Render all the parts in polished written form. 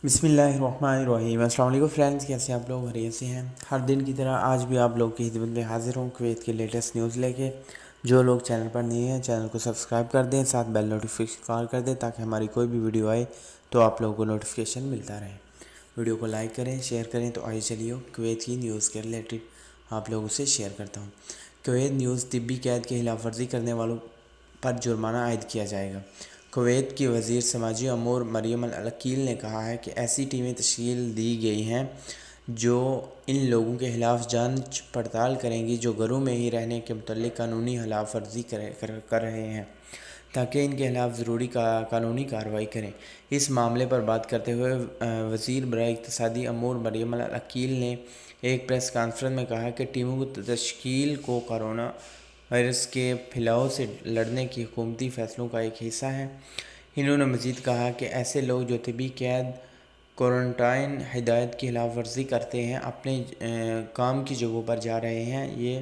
بسم اللہ الرحمن الرحیم۔ السلام علیکم فرینڈز، کیسے آپ لوگ؟ خیریت سے ہیں؟ ہر دن کی طرح آج بھی آپ لوگ کی خدمت میں حاضر ہوں کویت کے لیٹسٹ نیوز لے کے۔ جو لوگ چینل پر نہیں ہیں چینل کو سبسکرائب کر دیں، ساتھ بیل نوٹیفیکیشن آن کر دیں تاکہ ہماری کوئی بھی ویڈیو آئے تو آپ لوگوں کو نوٹیفیکیشن ملتا رہے۔ ویڈیو کو لائک کریں، شیئر کریں۔ تو آئیے چلیے کویت کی نیوز کے ریلیٹڈ آپ لوگوں سے شیئر کرتا ہوں۔ کویت نیوز طبی قید کی خلاف ورزی کرنے والوں پر جرمانہ عائد کیا جائے گا۔ کویت کی وزیر سماجی امور مریم العقیل نے کہا ہے کہ ایسی ٹیمیں تشکیل دی گئی ہیں جو ان لوگوں کے خلاف جانچ پڑتال کریں گی جو گھروں میں ہی رہنے کے متعلق قانونی خلاف ورزی کر رہے ہیں، تاکہ ان کے خلاف ضروری قانونی کارروائی کریں۔ اس معاملے پر بات کرتے ہوئے وزیر برائے اقتصادی امور مریم العقیل نے ایک پریس کانفرنس میں کہا کہ ٹیموں کی تشکیل کو کورونا وائرس کے پھیلاؤ سے لڑنے کے حکومتی فیصلوں کا ایک حصہ ہے۔ انہوں نے مزید کہا کہ ایسے لوگ جو طبی قید کوارنٹائن ہدایت کی خلاف ورزی کرتے ہیں اپنے کام کی جگہوں پر جا رہے ہیں، یہ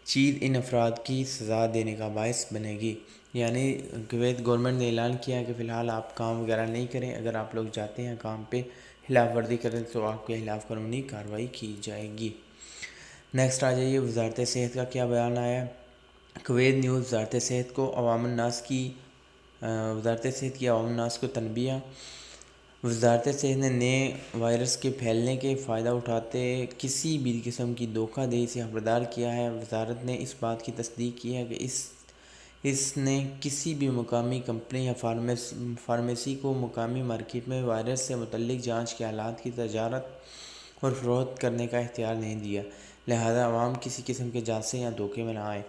چیز ان افراد کی سزا دینے کا باعث بنے گی۔ یعنی کویت گورنمنٹ نے اعلان کیا ہے کہ فی الحال آپ کام وغیرہ نہیں کریں، اگر آپ لوگ جاتے ہیں کام پہ خلاف ورزی کریں تو آپ کے خلاف قانونی کارروائی کی جائے گی۔ نیکسٹ آ جائیے، وزارت صحت کا کیا بیان آیا ہے۔ کویت نیوز وزارت صحت کی عوام الناس کو تنبیہ۔ وزارت صحت نے نئے وائرس کے پھیلنے کے فائدہ اٹھاتے کسی بھی قسم کی دھوکہ دہی سے خبردار کیا ہے۔ وزارت نے اس بات کی تصدیق کی ہے کہ اس نے کسی بھی مقامی کمپنی یا فارمیسی کو مقامی مارکیٹ میں وائرس سے متعلق جانچ کے آلات کی تجارت اور فروخت کرنے کا اختیار نہیں دیا، لہذا عوام کسی قسم کے جانچ یا دھوکے میں نہ آئے۔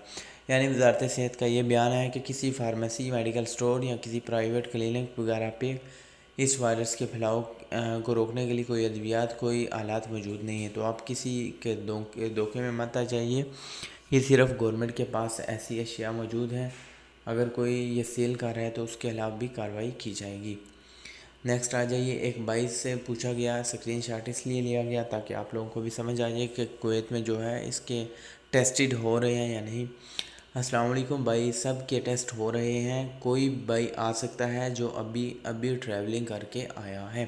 یعنی وزارت صحت کا یہ بیان ہے کہ کسی فارمیسی، میڈیکل سٹور یا کسی پرائیویٹ کلینک وغیرہ پہ اس وائرس کے پھیلاؤ کو روکنے کے لیے کوئی ادویات، کوئی آلات موجود نہیں ہے، تو آپ کسی کے دھوکے میں مت آ جائیے۔ یہ صرف گورنمنٹ کے پاس ایسی اشیاء موجود ہیں، اگر کوئی یہ سیل کر رہا ہے تو اس کے خلاف بھی کارروائی کی جائے گی۔ نیکسٹ آ جائیے، ایک بھائی سے پوچھا گیا، اسکرین شاٹ اس لیے لیا گیا تاکہ آپ لوگوں کو بھی سمجھ آ جائے کہ کویت میں جو ہے اس کے ٹیسٹڈ ہو رہے ہیں یا نہیں۔ السلام علیکم بھائی، سب کے ٹیسٹ ہو رہے ہیں۔ کوئی بھائی آ سکتا ہے جو ابھی ٹریولنگ کر کے آیا ہے،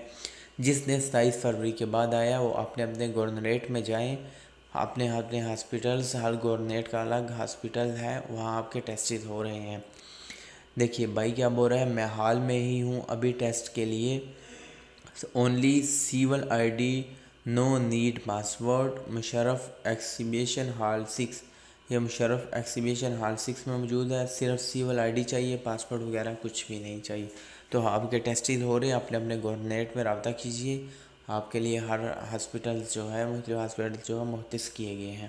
جس نے 27 فروری کے بعد آیا، وہ اپنے گورنریٹ میں جائیں، اپنے ہاسپٹلز، ہر گورنریٹ کا الگ ہاسپٹل ہے، وہاں آپ کے ٹیسٹ ہو رہے ہیں۔ دیکھیے بھائی کیا بول رہا ہے، میں حال میں ہی ہوں ابھی ٹیسٹ کے لیے، only civil I D, no need password, Musharraf exhibition hall 6۔ یہ مشرف ایکزیبیشن ہال 6 میں موجود ہے، صرف سیول آئی ڈی چاہیے، پاسپورٹ وغیرہ کچھ بھی نہیں چاہیے۔ تو آپ کے ٹیسٹز ہو رہے ہیں، اپنے گورنریٹ میں رابطہ کیجئے، آپ کے لیے ہر ہاسپٹل جو ہے مختص کیے گئے ہیں۔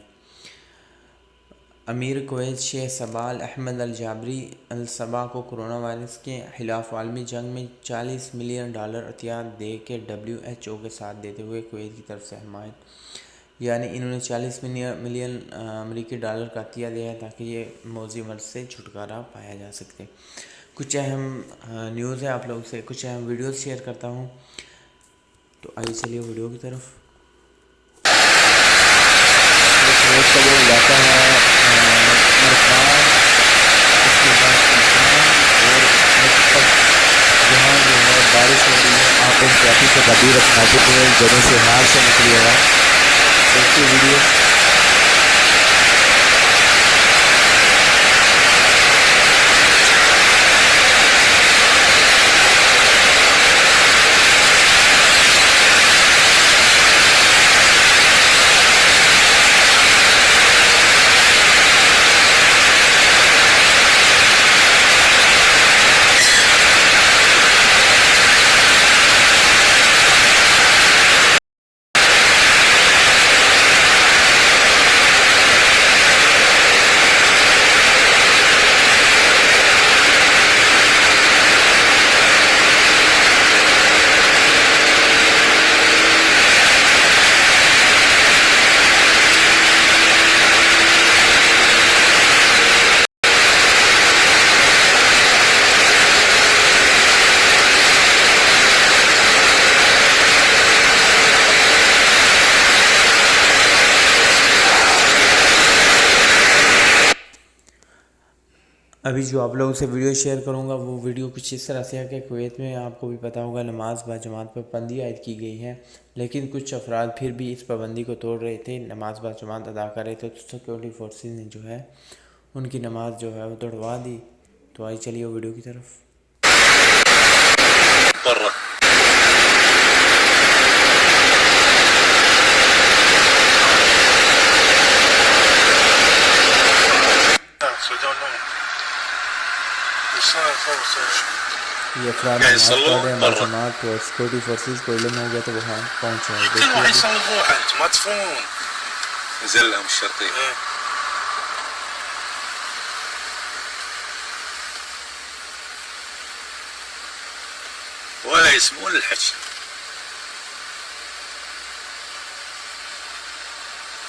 امیر کویت شیخ سبال احمد الجابری الصبا کو کورونا وائرس کے خلاف عالمی جنگ میں $40 ملین عطیہ دے کے WHO کے ساتھ دیتے ہوئے کویت کی طرف سے حمایت۔ یعنی انہوں نے $40 ملین امریکی ڈالر کا عطیہ دیا ہے تاکہ یہ موذی مرض سے چھٹکارا پایا جا سکے۔ کچھ اہم نیوز ہے، آپ لوگوں سے کچھ اہم ویڈیوز شیئر کرتا ہوں، تو آئیے چلیے ویڈیو کی طرف۔ کویت کا جو علاقہ ہے مرکان، اس کے بعد سلطان اور مشتق، جہاں جو ہے بارش ہو رہی ہے، آپ احتیاطی تدابیر اپناتے ہوئے گھروں سے باہر سے نکلیے گا۔ دیکھیے ویڈیو۔ ابھی جو آپ لوگوں سے ویڈیو شیئر کروں گا وہ ویڈیو کچھ اس طرح سے ہے کہ کویت میں آپ کو بھی پتہ ہوگا نماز با جماعت پر پابندی عائد کی گئی ہے، لیکن کچھ افراد پھر بھی اس پابندی کو توڑ رہے تھے، نماز با جماعت ادا کر رہے تھے، تو سیکورٹی فورسز نے جو ہے ان کی نماز جو ہے وہ توڑوا دی۔ تو آئی چلیے ویڈیو کی طرف۔ یہ افراد نماز پڑھ رہے ہیں باجماعت، تو سیکورٹی فورسز کو علم ہو گیا تو وہاں پہنچے ہیں، دیکھیے نزل لهم الشرطي ولا يسمعون الحكي،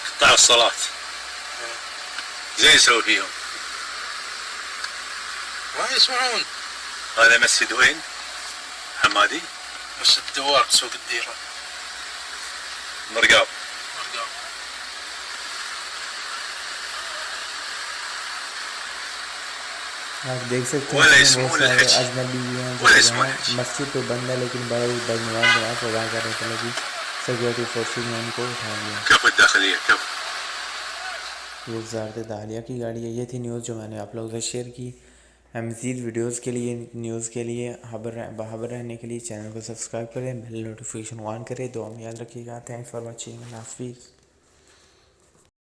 قطعوا الصلاة زي يسوي فيهم ما يسمعون. هذا مسجد وين؟ حمادي؟ مسجد الدوار سوق الديرة مرقاب. آپ دیکھ سکتے ہیں بہت سارے اجنبی بھی ہیں جو یہاں مسجد تو بند ہے لیکن بھائی نماز ادا کر رہے تھے، لیکن سیکورٹی فورسز نے ان کو اٹھا لیا۔ كف الداخلية كف. یہ وزارت داخلیہ کی گاڑی ہے۔ یہ تھی نیوز جو میں نے آپ لوگوں سے شیئر کی۔ مزید ویڈیوز کے لیے، نیوز کے لیے باخبر رہنے کے لیے چینل کو سبسکرائب کریں، بیل نوٹیفیکیشن آن کریں۔ دعا میں یاد رکھیے گا۔ تھینکس فار واچنگ، اللہ حافظ۔